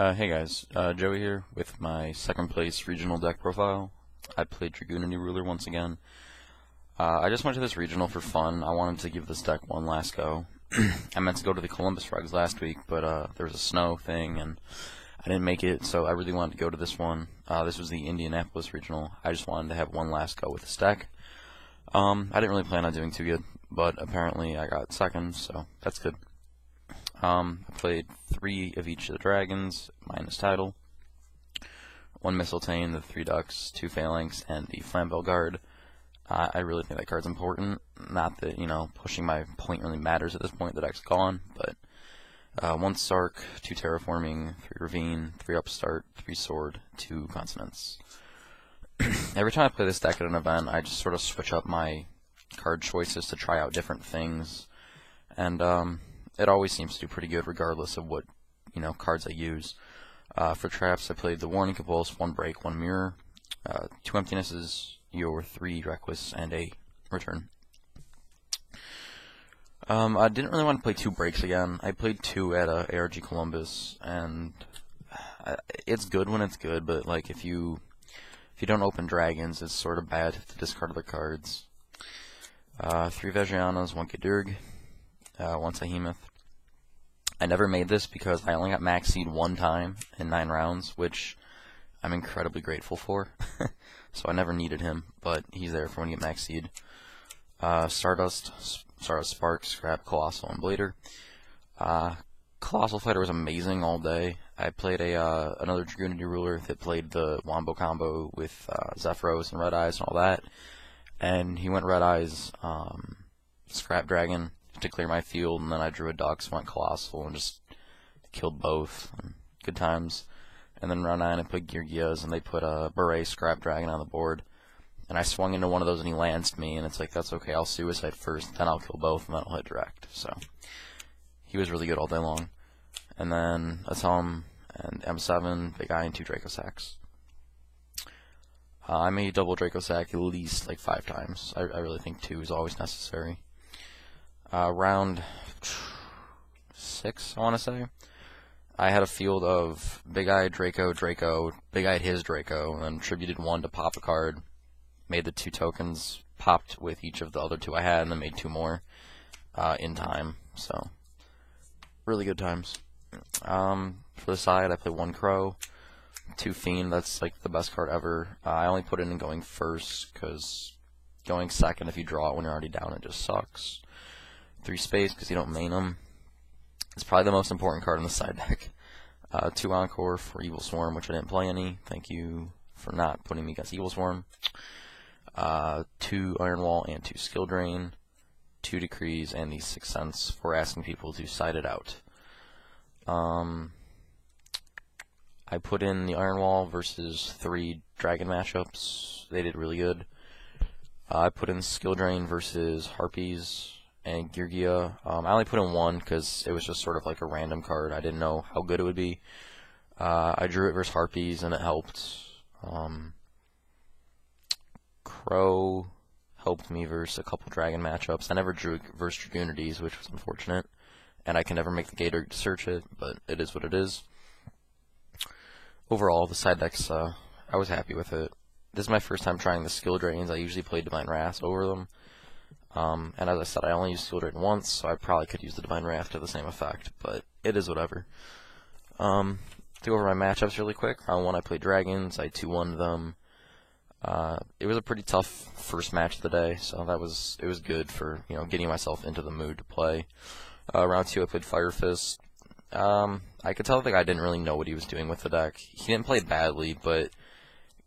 Hey guys, Joey here with my second place regional deck profile. I played Dragunity Ruler once again. I just went to this regional for fun. I wanted to give this deck one last go. I meant to go to the Columbus Regs last week, but there was a snow thing and I didn't make it, so I really wanted to go to this one. This was the Indianapolis regional. I just wanted to have one last go with this deck. I didn't really plan on doing too good, but apparently I got second, so that's good. I played 3 of each of the dragons, minus title, 1 Mistletoe, the 3 ducks, 2 phalanx, and the flambeau guard. I really think that card's important. Not that, pushing my point really matters at this point, the deck's gone, but 1 Sark, 2 terraforming, 3 ravine, 3 upstart, 3 sword, 2 consonants. Every time I play this deck at an event, I just sort of switch up my card choices to try out different things, and it always seems to do pretty good regardless of what, cards I use. For traps, I played the Warning Convulse, 1 Break, 1 Mirror, 2 Emptinesses, your 3 Reckless, and a Return. I didn't really want to play 2 breaks again. I played 2 at ARG Columbus, and it's good when it's good, but like if you don't open dragons, it's sort of bad to discard the cards. 3 Vegianas, 1 Kadurg, 1 Sahemoth. I never made this because I only got max seed 1 time in 9 rounds, which I'm incredibly grateful for. So I never needed him, but he's there for when you get max seed. Stardust, Spark, Scrap, Colossal, and Blader. Colossal Fighter was amazing all day. I played another Dragunity Ruler that played the Wombo combo with Zephyros and Red Eyes and all that. And he went Red Eyes, Scrap Dragon to clear my field, and then I drew a Dux, went Colossal, and just killed both. Good times. And then round 9 I played Geargias, and they put a Beret Scrap Dragon on the board. And I swung into one of those and he lanced me, and it's like, that's okay, I'll Suicide first, then I'll kill both, and then I'll hit direct. So, he was really good all day long. And then Atom and M7, Big Eye, and 2 Draco Sacks. I made double Draco Sack at least like 5 times. I really think 2 is always necessary. Round 6, I want to say. I had a field of Big Eye, Draco, Draco, Big Eye his Draco, and then tributed 1 to pop a card. Made the 2 tokens, popped with each of the other 2 I had, and then made 2 more in time. So, really good times. For the side, I play 1 Crow, 2 Fiend, that's like the best card ever. I only put it in going first, because going second if you draw it when you're already down, it just sucks. 3 Space, because you don't main them. It's probably the most important card in the side deck. 2 Encore for Evil Swarm, which I didn't play any. Thank you for not putting me against Evil Swarm. 2 Iron Wall and 2 Skill Drain. 2 Decrees and the 6 Sense for asking people to side it out. I put in the Iron Wall versus 3 Dragon matchups. They did really good. I put in Skill Drain versus Harpies and Geargia. I only put in 1 because it was just sort of like a random card. I didn't know how good it would be. I drew it versus Harpies and it helped. Crow helped me versus a couple Dragon matchups. I never drew versus Dragunities, which was unfortunate. And I can never make the Gator search it, but it is what it is. Overall, the side decks, I was happy with it. This is my first time trying the Skill Drains. I usually play Divine Wrath over them. And as I said, I only used Skill Drain once, so I probably could use the Divine Wrath to the same effect, but it is whatever. To go over my matchups really quick, round 1 I played Dragons, I 2-1'd them. It was a pretty tough first match of the day, so it was good for, getting myself into the mood to play. Round 2 I played Fire Fist. I could tell the guy didn't really know what he was doing with the deck. He didn't play badly, but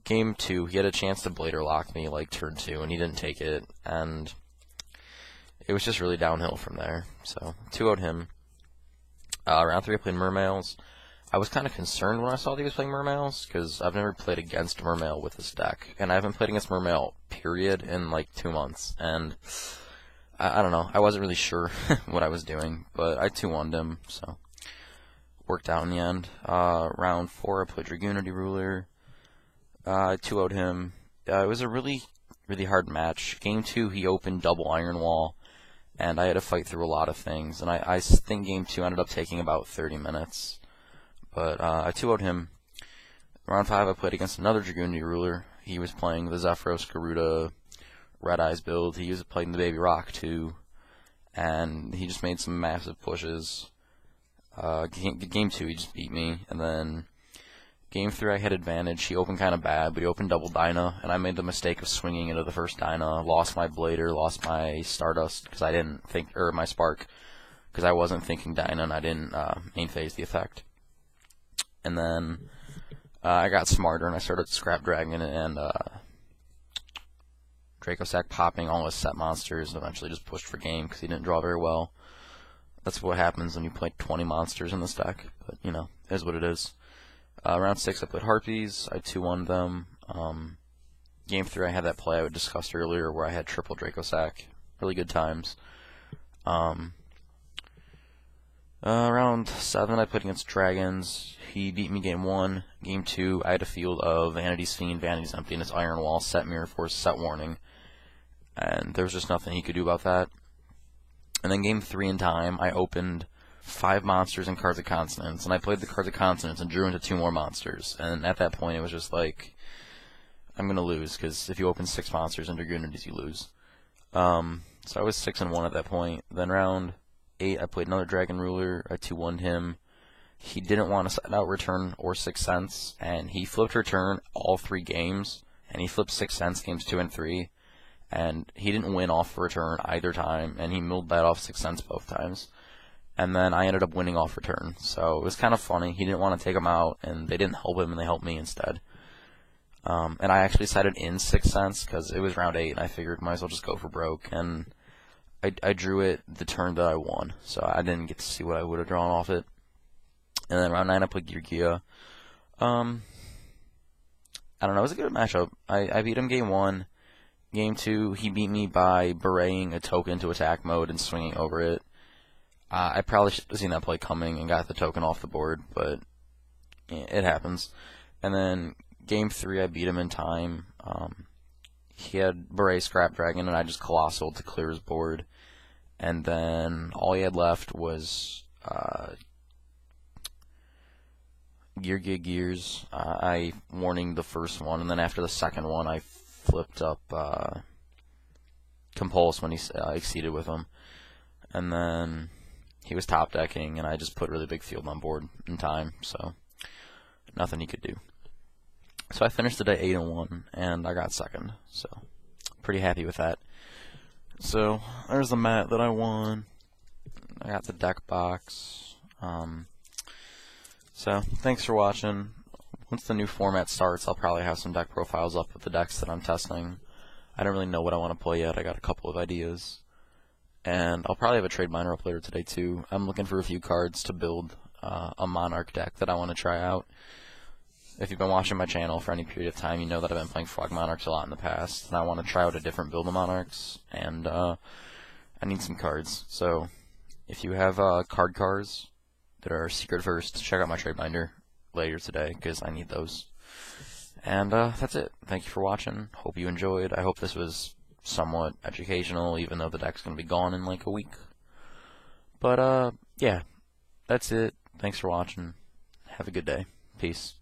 game 2, he had a chance to Blader lock me like turn 2, and he didn't take it, and it was just really downhill from there. So, 2-0'd him. Round 3 I played Mermails. I was kind of concerned when I saw that he was playing Mermails, because I've never played against Mermail with this deck, and I haven't played against Mermail, period, in like 2 months, and I don't know, I wasn't really sure what I was doing, but I 2-1'd him, so worked out in the end. Round 4 I played Dragunity Ruler. I 2-0'd him. It was a really hard match. Game 2 he opened double Iron Wall, and I had to fight through a lot of things, and I think Game 2 ended up taking about 30 minutes. but I 2-0'd him. Round 5, I played against another Dragunity ruler. He was playing the Zephyros Garuda Red Eyes build. He was playing the Baby Rock too, and he just made some massive pushes. Game 2, he just beat me, and then Game 3, I had advantage. He opened kind of bad, but he opened double Dyna, and I made the mistake of swinging into the first Dyna. Lost my Blader, lost my Stardust because I didn't think, or my Spark, because I wasn't thinking Dyna, and I didn't main phase the effect. And then I got smarter, and I started Scrap Dragon and Dracosac popping all his set monsters, and eventually just pushed for game because he didn't draw very well. That's what happens when you play 20 monsters in this deck, but, you know, it is what it is. Round 6, I played Harpies. I 2-1'd them. Game 3, I had that play I discussed earlier where I had triple Dracosac. Really good times. Round 7, I played against Dragons. He beat me game 1. Game 2, I had a field of Vanity's Fiend, Vanity's Emptiness, Iron Wall, Set Mirror Force, Set Warning. And there was just nothing he could do about that. And then game 3 in time, I opened 5 monsters and Cards of Consonance, and I played the Cards of Consonance and drew into 2 more monsters. And at that point, it was just like, I'm going to lose, because if you open 6 monsters and Dragunities, you lose. So I was 6-1 at that point. Then round 8, I played another Dragon Ruler. I 2-1'd him. He didn't want to set out return or 6 cents, and he flipped return all 3 games, and he flipped 6 cents games 2 and 3. And he didn't win off return either time, and he milled that off 6 cents both times. And then I ended up winning off return, so it was kind of funny. He didn't want to take him out, and they didn't help him, and they helped me instead. And I actually decided in 6 cents, because it was round 8, and I figured might as well just go for broke, and I drew it the turn that I won, so I didn't get to see what I would have drawn off it. And then round 9, I played Gear. I don't know, it was a good matchup. I beat him game 1. Game 2, he beat me by bereting a token to attack mode and swinging over it. I probably should have seen that play coming and got the token off the board, but yeah, it happens. And then game 3, I beat him in time. He had beret Scrap Dragon, and I just Colossal to clear his board. And then all he had left was Gears. I warning the first one, and then after the second one, I flipped up Compulse when he exceeded with him. And then he was top decking, and I just put really big field on board in time, so nothing he could do. So I finished the day 8-1, and I got second, so pretty happy with that. So there's the mat that I won. I got the deck box. So thanks for watching. Once the new format starts, I'll probably have some deck profiles up with the decks that I'm testing. I don't really know what I want to play yet. I got a couple of ideas. And I'll probably have a trade miner up later today too. I'm looking for a few cards to build a Monarch deck that I want to try out. If you've been watching my channel for any period of time, you know that I've been playing Frog Monarchs a lot in the past, and I want to try out a different build of Monarchs, and I need some cards. So if you have cards that are secret first, check out my trade binder later today, because I need those. And that's it. Thank you for watching. Hope you enjoyed. I hope this was somewhat educational, even though the deck's going to be gone in like a week. But yeah, that's it. Thanks for watching. Have a good day. Peace.